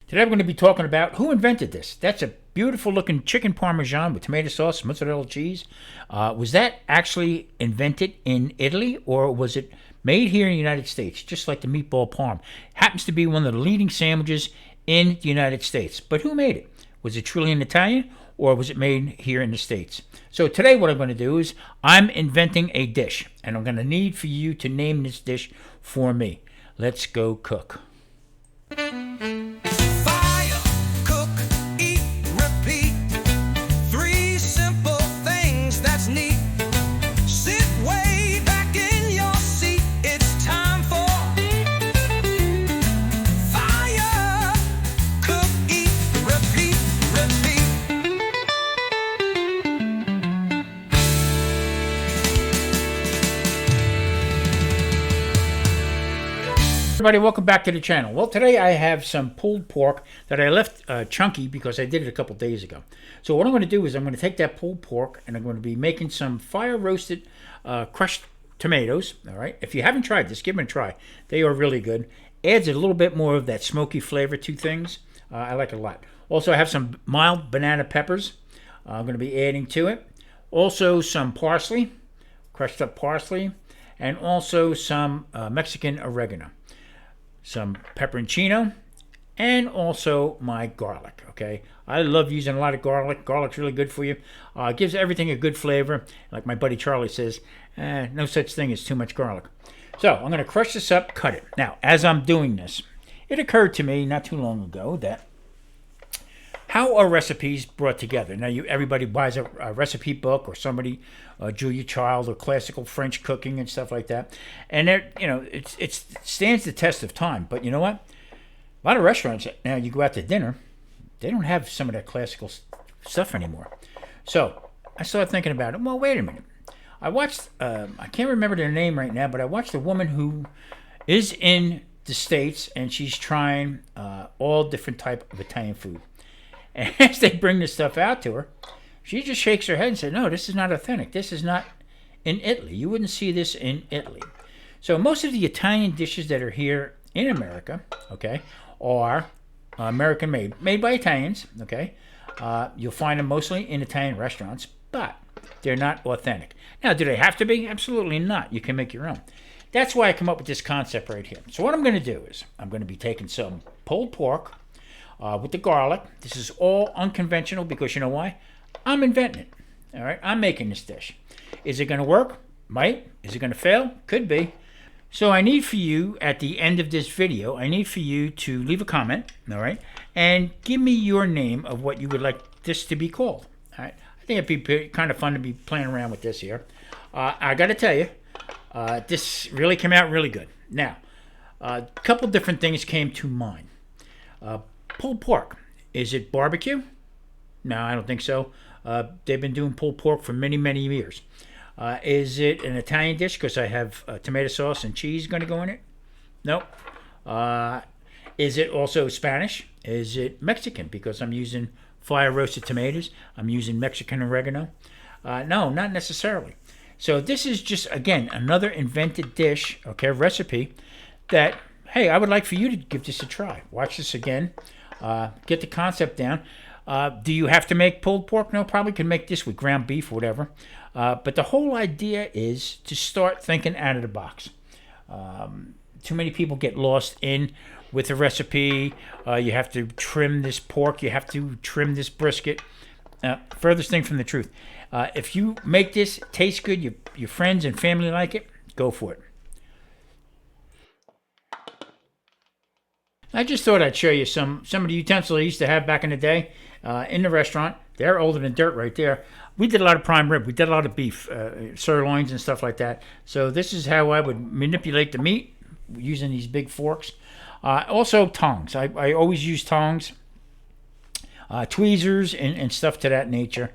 Today we're going to be talking about who invented this. That's a beautiful looking chicken parmesan with tomato sauce, mozzarella cheese. Was that actually invented in Italy, or was it made here in the United States? Just like the meatball parm. Happens to be one of the leading sandwiches in the United States. But who made it? Was it truly an Italian, or was it made here in the States? So today what I'm going to do is I'm inventing a dish, and I'm going to need for you to name this dish for me. Let's go cook. Everybody, welcome back to the channel. Well, today I have some pulled pork that I left chunky because I did it a couple days ago. So what I'm going to do is I'm going to take that pulled pork and I'm going to be making some fire roasted crushed tomatoes. All right. If you haven't tried this, give them a try. They are really good. Adds a little bit more of that smoky flavor to things. I like it a lot. Also, I have some mild banana peppers I'm going to be adding to it. Also, some parsley, crushed up parsley, and also some Mexican oregano. Some pepperoncino, and also my garlic. Okay, I love using a lot of garlic. Garlic's really good for you. Gives everything a good flavor. Like my buddy Charlie says, no such thing as too much garlic. So I'm going to crush this up, cut it. Now, as I'm doing this, it occurred to me not too long ago that how are recipes brought together? Now, everybody buys a recipe book, or somebody, Julia Child, or classical French cooking and stuff like that, and it stands the test of time. But you know what? A lot of restaurants now, you go out to dinner, they don't have some of that classical stuff anymore. So I started thinking about it. Well, wait a minute. I watched. I can't remember their name right now, but I watched a woman who is in the States, and she's trying all different type of Italian food. And as they bring this stuff out to her, she just shakes her head and says, no, this is not authentic. This is not in Italy. You wouldn't see this in Italy. So most of the Italian dishes that are here in America, okay, are American made by Italians, okay. You'll find them mostly in Italian restaurants, but they're not authentic. Now, do they have to be? Absolutely not. You can make your own. That's why I come up with this concept right here. So what I'm going to do is I'm going to be taking some pulled pork, with the garlic. This is all unconventional because you know why? I'm inventing it. All right, I'm making this dish. Is it going to work? Might. Is it going to fail? Could be. So I need for you, at the end of this video, I need for you to leave a comment, all right, and give me your name of what you would like this to be called. All right, I think it'd be kind of fun to be playing around with this here. I got to tell you, this really came out really good. Now, a couple different things came to mind. Pulled pork. Is it barbecue? No, I don't think so. They've been doing pulled pork for many, many years. Is it an Italian dish because I have tomato sauce and cheese going to go in it? Nope. Is it also Spanish? Is it Mexican because I'm using fire roasted tomatoes? I'm using Mexican oregano? No, not necessarily. So this is just, again, another invented dish, okay, recipe that, hey, I would like for you to give this a try. Watch this again. Get the concept down. Do you have to make pulled pork? No, probably can make this with ground beef or whatever. But the whole idea is to start thinking out of the box. Too many people get lost in with the recipe. You have to trim this pork. You have to trim this brisket. Furthest thing from the truth. If you make this taste good, your friends and family like it, go for it. I just thought I'd show you some of the utensils I used to have back in the day in the restaurant. They're older than dirt right there. We did a lot of prime rib. We did a lot of beef, sirloins and stuff like that. So this is how I would manipulate the meat using these big forks. Also tongs. I always use tongs, tweezers, and stuff to that nature.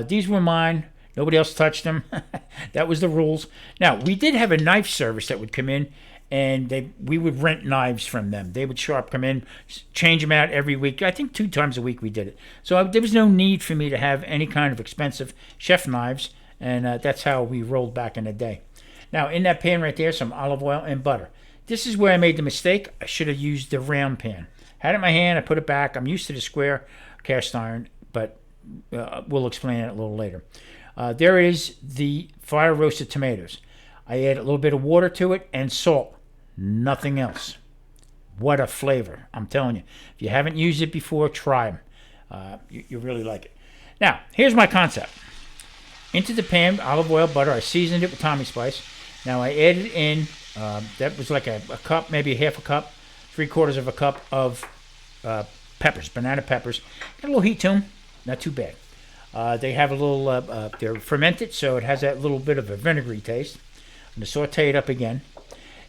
These were mine. Nobody else touched them. That was the rules. Now, we did have a knife service that would come in, and we would rent knives from them. They would come in, change them out every week. I think 2 times a week we did it. So there was no need for me to have any kind of expensive chef knives, and that's how we rolled back in the day. Now, in that pan right there, some olive oil and butter. This is where I made the mistake. I should have used the round pan. Had it in my hand, I put it back. I'm used to the square cast iron, but we'll explain it a little later. There is the fire roasted tomatoes. I add a little bit of water to it and salt. Nothing else. What a flavor. I'm telling you. If you haven't used it before, try them. You really like it. Now, here's my concept. Into the pan, olive oil, butter. I seasoned it with Tommy Spice. Now I added in, that was like a cup, maybe half a cup, 3/4 of a cup of peppers, banana peppers. Got a little heat to them. Not too bad. They have a little, they're fermented, so it has that little bit of a vinegary taste. I'm going to saute it up again.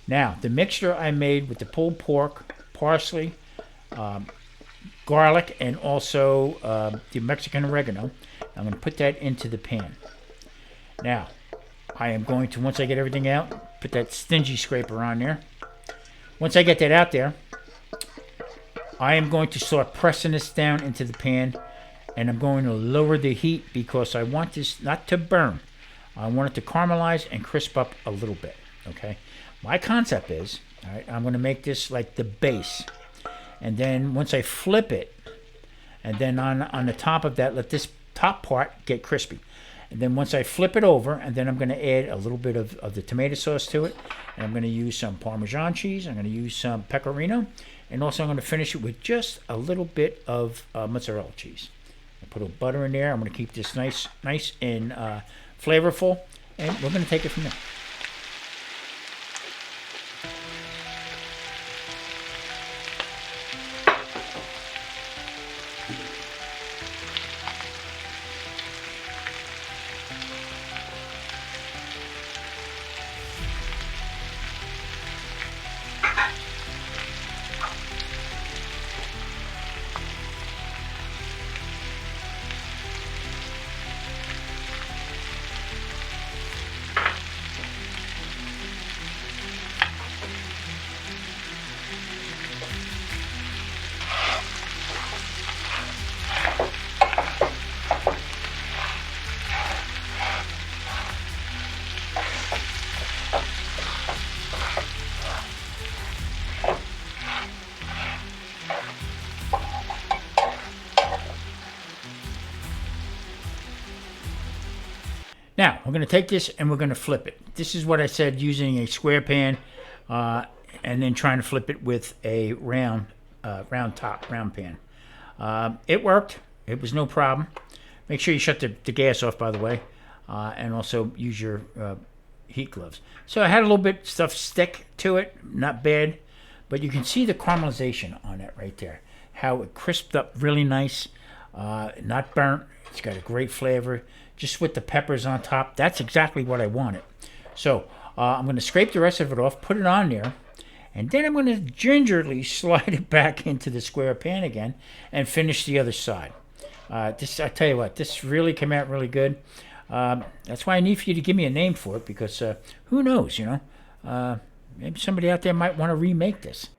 Now, the mixture I made with the pulled pork, parsley, garlic, and also the Mexican oregano, I'm going to put that into the pan. Now, I am going to, once I get everything out, put that stingy scraper on there. Once I get that out there, I am going to start pressing this down into the pan, and I'm going to lower the heat because I want this not to burn. I want it to caramelize and crisp up a little bit, okay? My concept is, all right, I'm going to make this like the base. And then once I flip it, and then on the top of that, let this top part get crispy. And then once I flip it over, and then I'm going to add a little bit of the tomato sauce to it. And I'm going to use some Parmesan cheese. I'm going to use some pecorino. And also I'm going to finish it with just a little bit of mozzarella cheese. I put a little butter in there. I'm going to keep this nice and flavorful. And we're going to take it from there. Now, we're going to take this and we're going to flip it. This is what I said, using a square pan and then trying to flip it with a round pan. It worked. It was no problem. Make sure you shut the gas off, by the way, and also use your heat gloves. So I had a little bit stuff stick to it, not bad, but you can see the caramelization on it right there. How it crisped up really nice, not burnt. It's got a great flavor. Just with the peppers on top, that's exactly what I wanted. So I'm going to scrape the rest of it off, put it on there, and then I'm going to gingerly slide it back into the square pan again and finish the other side. I tell you what, this really came out really good. That's why I need for you to give me a name for it, because who knows, you know? Maybe somebody out there might want to remake this.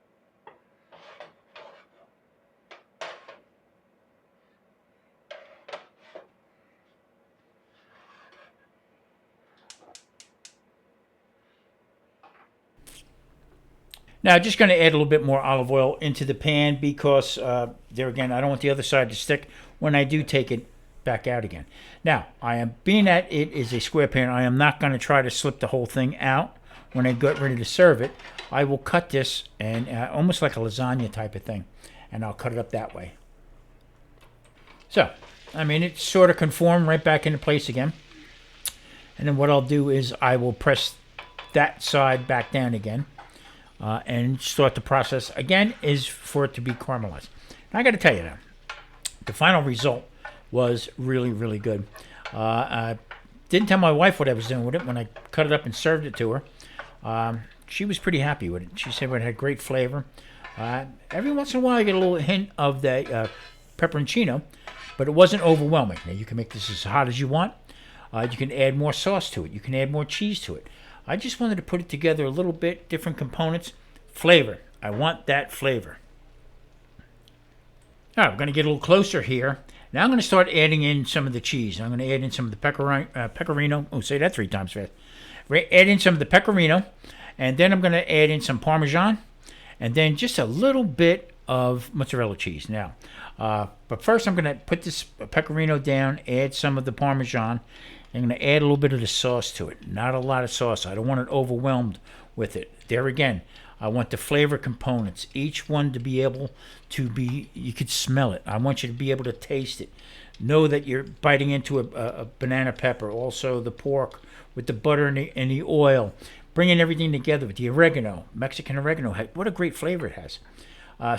Now, just going to add a little bit more olive oil into the pan because, there again, I don't want the other side to stick when I do take it back out again. Now, being that it is a square pan, I am not going to try to slip the whole thing out when I get ready to serve it. I will cut this and almost like a lasagna type of thing, and I'll cut it up that way. So, I mean, it's sort of conformed right back into place again. And then what I'll do is I will press that side back down again. And start the process again is for it to be caramelized. Now, I got to tell you now, the final result was really, really good. I didn't tell my wife what I was doing with it when I cut it up and served it to her. She was pretty happy with it. She said it had great flavor. Every once in a while, I get a little hint of the pepperoncino, but it wasn't overwhelming. Now, you can make this as hot as you want. You can add more sauce to it. You can add more cheese to it. I just wanted to put it together a little bit, different components. Flavor. I want that flavor. All right, we're going to get a little closer here. Now I'm going to start adding in some of the cheese. I'm going to add in some of the pecorino. Oh, say that 3 times fast. Add in some of the pecorino, and then I'm going to add in some Parmesan, and then just a little bit of mozzarella cheese. Now, but first I'm going to put this pecorino down, add some of the Parmesan. I'm going to add a little bit of the sauce to it. Not a lot of sauce. I don't want it overwhelmed with it. There again, I want the flavor components, each one to be able to be, you could smell it. I want you to be able to taste it. Know that you're biting into a banana pepper. Also the pork with the butter and the oil. Bringing everything together with the oregano, Mexican oregano. What a great flavor it has.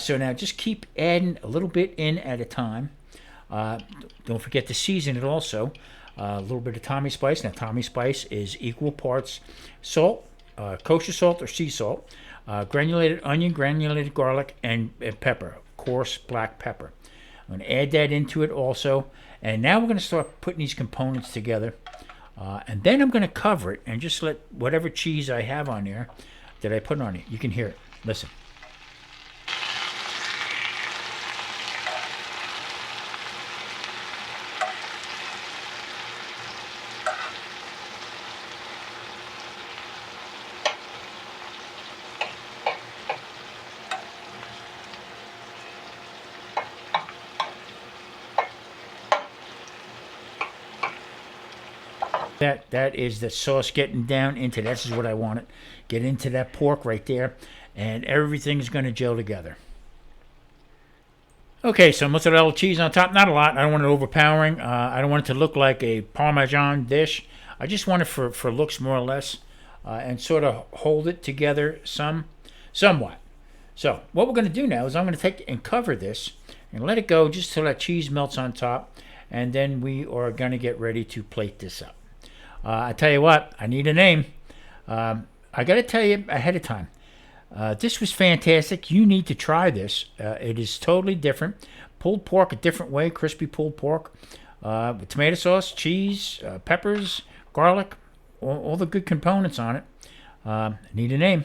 So now just keep adding a little bit in at a time. Don't forget to season it also. A little bit of Tommy spice. Now Tommy spice is equal parts salt, kosher salt or sea salt, granulated onion, granulated garlic, and pepper, coarse black pepper. I'm going to add that into it also. And now we're going to start putting these components together. And then I'm going to cover it and just let whatever cheese I have on there that I put on it. You can hear it. Listen. That is the sauce getting down into, this is what I want it. Get into that pork right there, and everything's going to gel together. Okay, so mozzarella cheese on top, not a lot. I don't want it overpowering. I don't want it to look like a Parmesan dish. I just want it for looks more or less, and sort of hold it together somewhat. So what we're going to do now is I'm going to take and cover this and let it go just till that cheese melts on top, and then we are going to get ready to plate this up. I tell you what, I need a name. I got to tell you ahead of time. This was fantastic. You need to try this. It is totally different. Pulled pork a different way, crispy pulled pork with tomato sauce, cheese, peppers, garlic, all the good components on it. Need a name.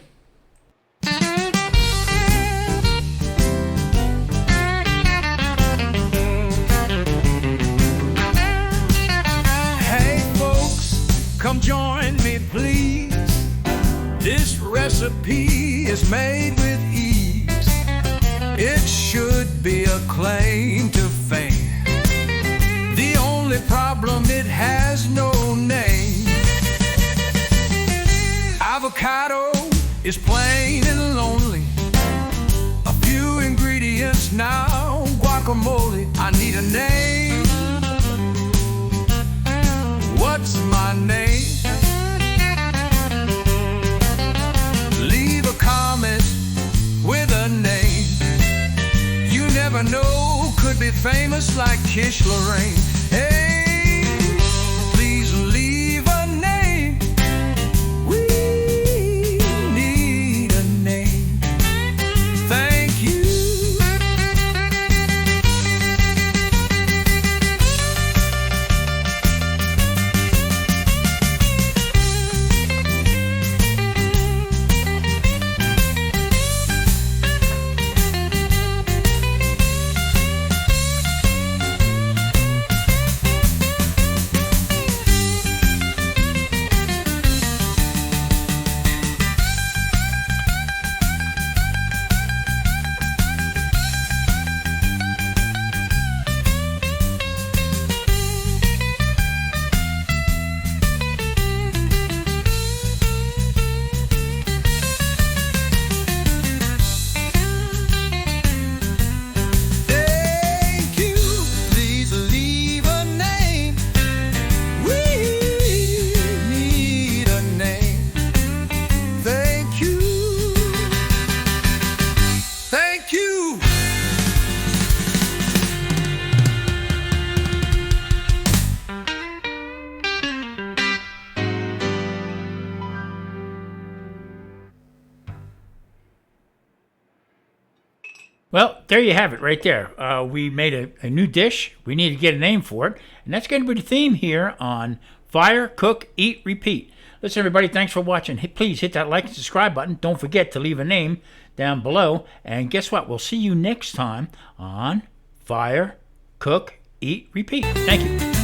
Come join me, please. This recipe is made with ease. It should be a claim to fame. The only problem, it has no name. Avocado is plain and lonely. A few ingredients now, guacamole. I need a name. What's my name? Leave a comment with a name. You never know, could be famous like Kish Lorraine. Hey, please leave a name. We need a name. Thank you. Well, there you have it right there. We made a new dish. We need to get a name for it. And that's going to be the theme here on Fire, Cook, Eat, Repeat. Listen, everybody, thanks for watching. Please hit that like and subscribe button. Don't forget to leave a name down below. And guess what? We'll see you next time on Fire, Cook, Eat, Repeat. Thank you.